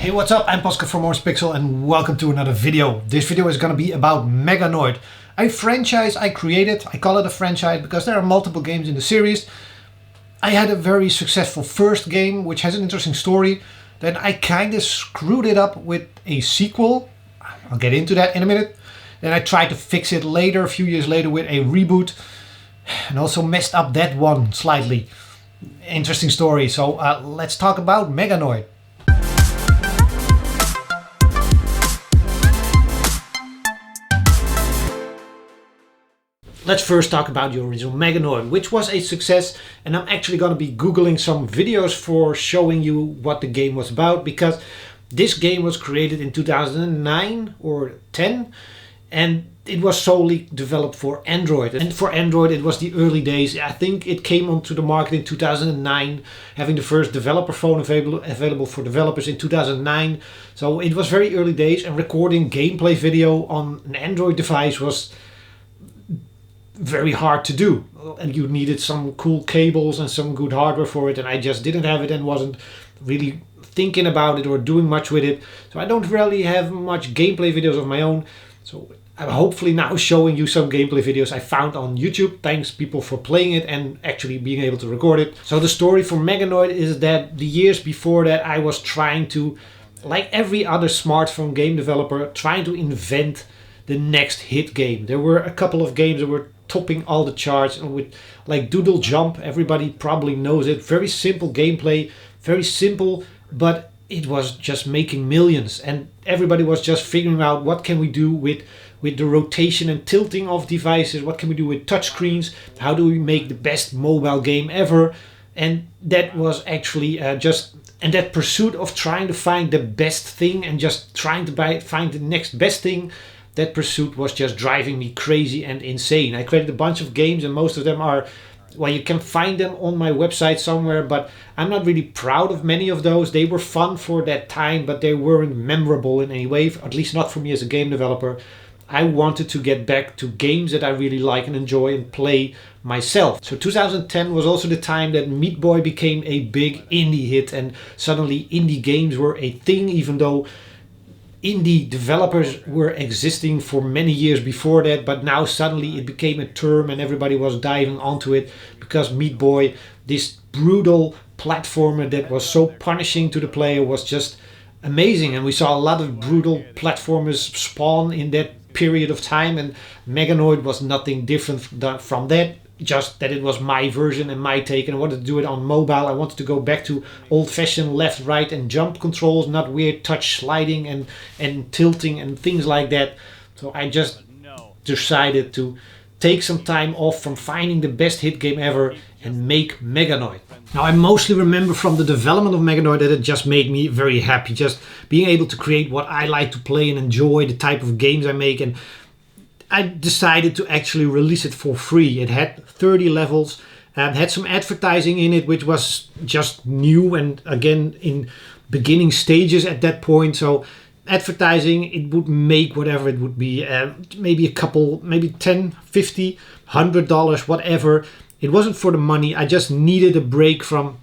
Hey, what's up? I'm Pascal from Orangepixel and welcome to another video. This video is going to be about Meganoid, a franchise I created. I call it a franchise because there are multiple games in the series. I had a very successful first game which has an interesting story. Then I kind of screwed it up with a sequel. I'll get into that in a minute. Then I tried to fix it later, a few years later, with a reboot. And also messed up that one slightly. Interesting story. So let's talk about Meganoid. Let's first talk about the original Meganoid, which was a success, and I'm actually going to be Googling some videos for showing you what the game was about, because this game was created in 2009 or 10, and it was solely developed for Android. And for Android it was the early days. I think it came onto the market in 2009, having the first developer phone available for developers in 2009. So it was very early days, and recording gameplay video on an Android device was very hard to do, and you needed some cool cables and some good hardware for it, and I just didn't have it and wasn't really thinking about it or doing much with it. So I don't really have much gameplay videos of my own. So I'm hopefully now showing you some gameplay videos I found on YouTube. Thanks people for playing it and actually being able to record it. So the story for Meganoid is that the years before that I was trying to, like every other smartphone game developer, trying to invent the next hit game. There were a couple of games that were topping all the charts, and with like Doodle Jump, everybody probably knows it. Very simple gameplay, very simple, but it was just making millions, and everybody was just figuring out what can we do with the rotation and tilting of devices, what can we do with touchscreens, how do we make the best mobile game ever. And that was actually and that pursuit of trying to find the best thing and just trying to find the next best thing, that pursuit was just driving me crazy and insane. I created a bunch of games, and most of them are, well, you can find them on my website somewhere, but I'm not really proud of many of those. They were fun for that time, but they weren't memorable in any way, at least not for me as a game developer. I wanted to get back to games that I really like and enjoy and play myself. So 2010 was also the time that Meat Boy became a big indie hit, and suddenly indie games were a thing, even though indie developers were existing for many years before that, but now suddenly it became a term and everybody was diving onto it because Meat Boy, this brutal platformer that was so punishing to the player, was just amazing. And we saw a lot of brutal platformers spawn in that period of time, and Meganoid was nothing different from that. Just that it was my version and my take, and I wanted to do it on mobile. I wanted to go back to old-fashioned left, right and jump controls, not weird touch sliding and tilting and things like that. So I just decided to take some time off from finding the best hit game ever and make Meganoid. Now I mostly remember from the development of Meganoid that it just made me very happy, just being able to create what I like to play and enjoy, the type of games I make. And I decided to actually release it for free. It had 30 levels and had some advertising in it, which was just new and again in beginning stages at that point. So advertising, it would make whatever it would be, maybe a couple, maybe 10, 50, $100, whatever. It wasn't for the money. I just needed a break from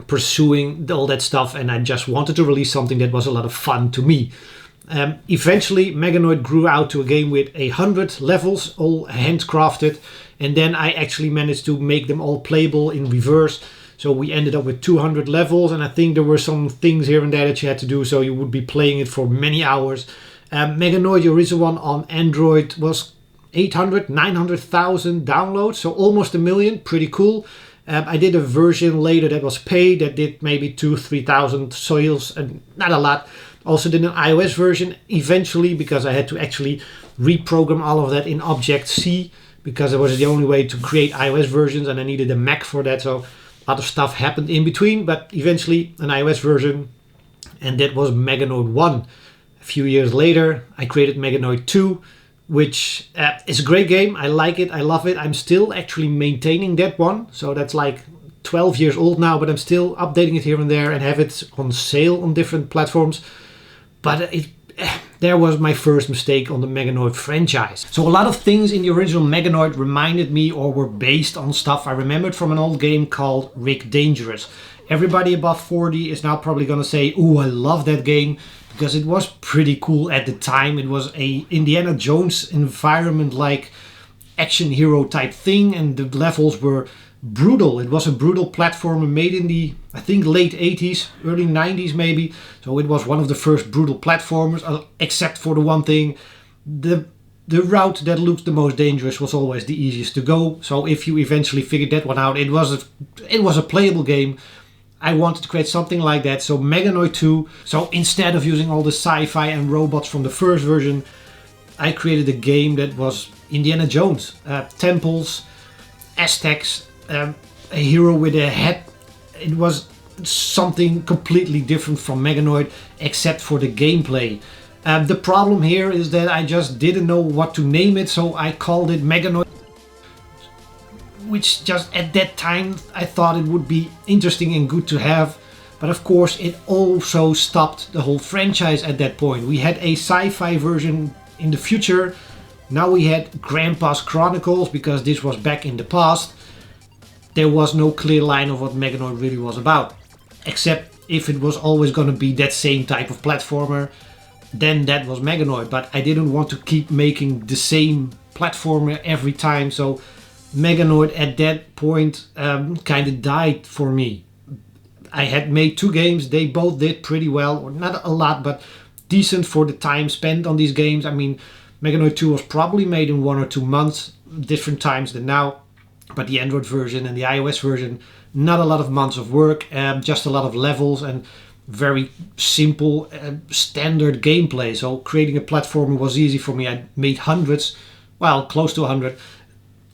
pursuing all that stuff, and I just wanted to release something that was a lot of fun to me. Eventually Meganoid grew out to a game with 100 levels, all handcrafted, and then I actually managed to make them all playable in reverse. So we ended up with 200 levels, and I think there were some things here and there that you had to do, so you would be playing it for many hours. Meganoid, the original one on Android, was 900,000 downloads, so almost 1 million, pretty cool. I did a version later that was paid, that did maybe 2,000-3,000 sales, and not a lot. Also did an iOS version eventually, because I had to actually reprogram all of that in Object-C, because it was the only way to create iOS versions, and I needed a Mac for that. So a lot of stuff happened in between, but eventually an iOS version, and that was Meganoid 1. A few years later I created Meganoid 2, which is a great game. I like it, I love it. I'm still actually maintaining that one, so that's like 12 years old now, but I'm still updating it here and there and have it on sale on different platforms. But there was my first mistake on the Meganoid franchise. So a lot of things in the original Meganoid reminded me or were based on stuff I remembered from an old game called Rick Dangerous. Everybody above 40 is now probably gonna say, "Ooh, I love that game," because it was pretty cool at the time. It was a Indiana Jones environment, like action hero type thing, and the levels were brutal. It was a brutal platformer made in the, I think, late 80s, early 90s maybe. So it was one of the first brutal platformers, except for the one thing, the route that looked the most dangerous was always the easiest to go. So if you eventually figured that one out, it was a playable game. I wanted to create something like that. So Meganoid 2. So instead of using all the sci-fi and robots from the first version, I created a game that was Indiana Jones. Temples, Aztecs, a hero with a head. It was something completely different from Meganoid, except for the gameplay. The problem here is that I just didn't know what to name it, so I called it Meganoid, which just at that time I thought it would be interesting and good to have. But of course it also stopped the whole franchise at that point. We had a sci-fi version in the future. Now we had Grandpa's Chronicles, because this was back in the past. There was no clear line of what Meganoid really was about. Except if it was always going to be that same type of platformer, then that was Meganoid. But I didn't want to keep making the same platformer every time. So Meganoid at that point kind of died for me. I had made 2 games. They both did pretty well. Or not a lot, but decent for the time spent on these games. I mean, Meganoid 2 was probably made in 1 or 2 months, different times than now. But the Android version and the iOS version, not a lot of months of work, just a lot of levels and very simple standard gameplay. So creating a platformer was easy for me. I made hundreds, well, close to 100.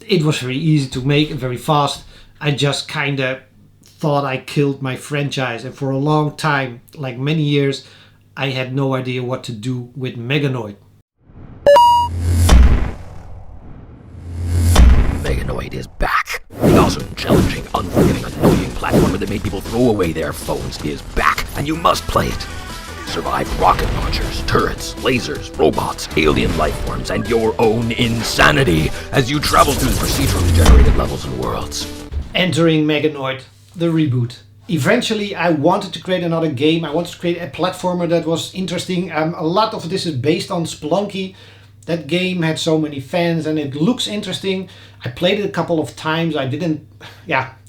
It was very easy to make and very fast. I just kind of thought I killed my franchise, and for a long time, like many years, I had no idea what to do with Meganoid. Meganoid is back. The awesome, challenging, unforgiving, annoying platformer that made people throw away their phones is back, and you must play it. Survive rocket launchers, turrets, lasers, robots, alien life forms, and your own insanity as you travel through procedurally generated levels and worlds. Entering Meganoid, the reboot. Eventually I wanted to create another game. I wanted to create a platformer that was interesting. A lot of this is based on Spelunky. That game had so many fans and it looks interesting. I played it a couple of times. I didn't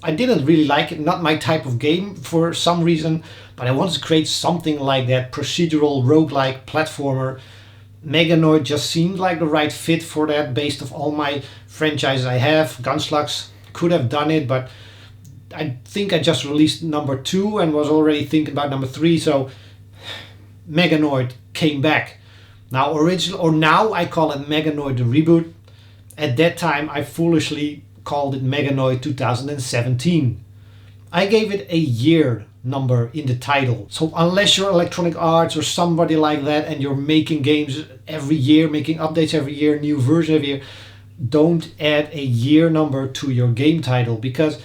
really like it. Not my type of game for some reason, but I wanted to create something like that, procedural roguelike platformer. Meganoid just seemed like the right fit for that based on all my franchises I have. Gunslugs could have done it, but I think I just released number 2 and was already thinking about number 3, so Meganoid came back. Now now I call it Meganoid the Reboot. At that time I foolishly called it Meganoid 2017. I gave it a year number in the title. So unless you're Electronic Arts or somebody like that and you're making games every year, making updates every year, new version every year, don't add a year number to your game title, because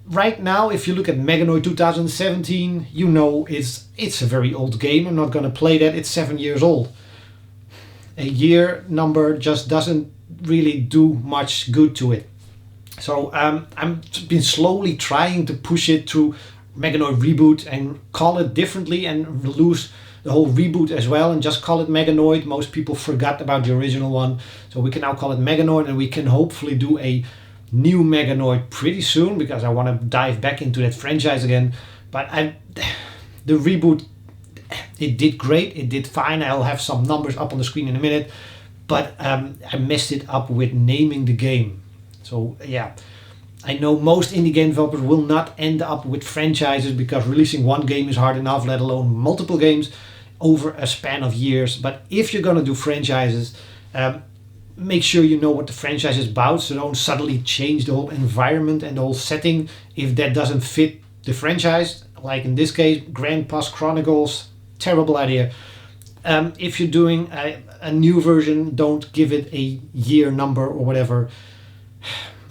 right now if you look at Meganoid 2017, you know it's a very old game. I'm not going to play that. It's 7 years old. A year number just doesn't really do much good to it. So I've been slowly trying to push it to Meganoid Reboot and call it differently and lose the whole reboot as well and just call it Meganoid. Most people forgot about the original one, so we can now call it Meganoid, and we can hopefully do a new Meganoid pretty soon because I want to dive back into that franchise again. But the reboot, it did great, it did fine. I'll have some numbers up on the screen in a minute, but I messed it up with naming the game. So yeah, I know most indie game developers will not end up with franchises because releasing one game is hard enough, let alone multiple games over a span of years. But if you're gonna do franchises, make sure you know what the franchise is about, so don't suddenly change the whole environment and the whole setting if that doesn't fit the franchise. Like in this case, Grandpa's Chronicles, terrible idea. If you're doing a new version, don't give it a year number or whatever.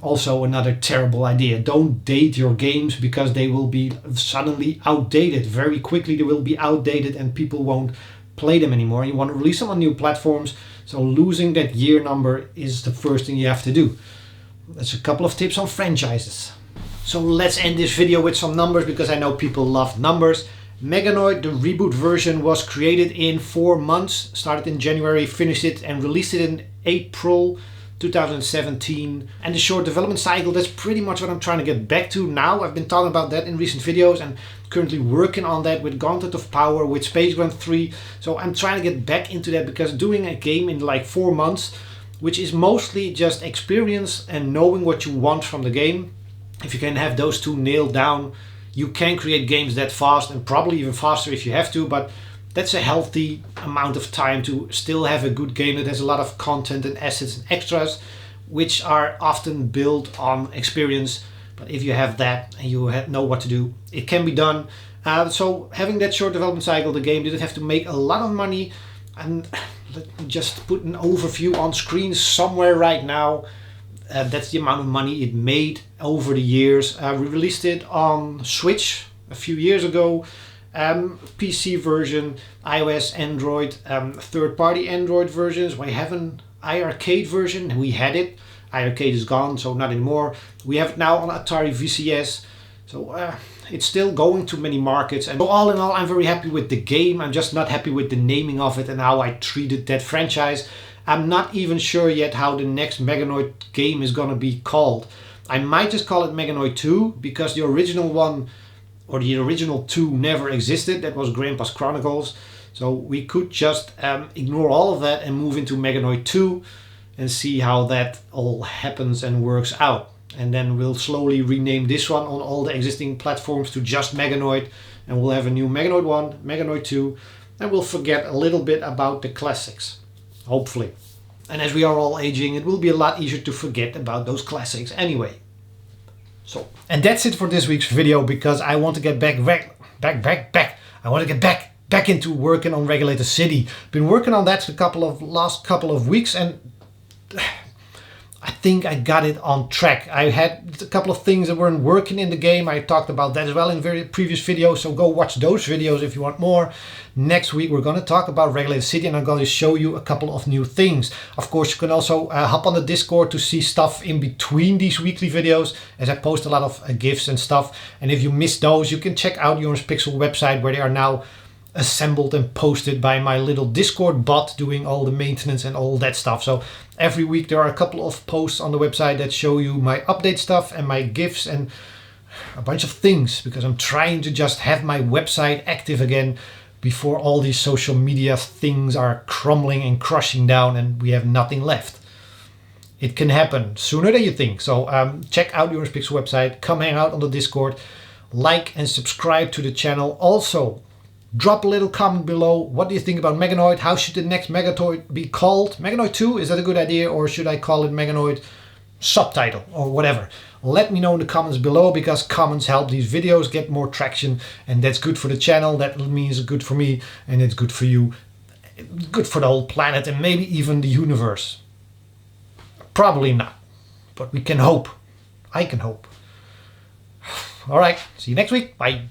Also another terrible idea. Don't date your games because they will be suddenly outdated. Very quickly they will be outdated and people won't play them anymore. You want to release them on new platforms, so losing that year number is the first thing you have to do. That's a couple of tips on franchises. So let's end this video with some numbers because I know people love numbers. Meganoid, the reboot version, was created in 4 months, started in January, finished it and released it in April 2017. And the short development cycle, that's pretty much what I'm trying to get back to now. I've been talking about that in recent videos and currently working on that with Gauntlet of Power, with Space Grunt 3. So I'm trying to get back into that because doing a game in like 4 months, which is mostly just experience and knowing what you want from the game, if you can have those two nailed down, you can create games that fast and probably even faster if you have to, but that's a healthy amount of time to still have a good game that has a lot of content and assets and extras, which are often built on experience. But if you have that and you know what to do, it can be done. So having that short development cycle, the game didn't have to make a lot of money. And let me just put an overview on screen somewhere right now. That's the amount of money it made over the years. We released it on Switch a few years ago. PC version, iOS, Android, third-party Android versions. We have an iArcade version. We had it. iArcade is gone, so not anymore. We have it now on Atari VCS. So it's still going to many markets. And so all in all, I'm very happy with the game. I'm just not happy with the naming of it and how I treated that franchise. I'm not even sure yet how the next Meganoid game is going to be called. I might just call it Meganoid 2 because the original one, or the original 2, never existed. That was Grandpa's Chronicles. So we could just ignore all of that and move into Meganoid 2 and see how that all happens and works out. And then we'll slowly rename this one on all the existing platforms to just Meganoid. And we'll have a new Meganoid 1, Meganoid 2, and we'll forget a little bit about the classics. Hopefully. And as we are all aging, it will be a lot easier to forget about those classics anyway. So, and that's it for this week's video because I want to get back. I want to get back into working on Regulator City. Been working on that last couple of weeks and I think I got it on track. I had a couple of things that weren't working in the game. I talked about that as well in very previous videos, so go watch those videos if you want more. Next week we're going to talk about Regulator City and I'm going to show you a couple of new things. Of course, you can also hop on the Discord to see stuff in between these weekly videos as I post a lot of GIFs and stuff. And if you missed those, you can check out the Orangepixel website where they are now assembled and posted by my little Discord bot doing all the maintenance and all that stuff. So every week there are a couple of posts on the website that show you my update stuff and my GIFs and a bunch of things because I'm trying to just have my website active again before all these social media things are crumbling and crushing down and we have nothing left. It can happen sooner than you think. So check out the Orangepixel website, come hang out on the Discord, like and subscribe to the channel. Also, drop a little comment below. What do you think about Meganoid? How should the next Meganoid be called? Meganoid 2, is that a good idea? Or should I call it Meganoid subtitle or whatever? Let me know in the comments below because comments help these videos get more traction and that's good for the channel. That means good for me and it's good for you. Good for the whole planet and maybe even the universe. Probably not, but we can hope. I can hope. All right, see you next week. Bye.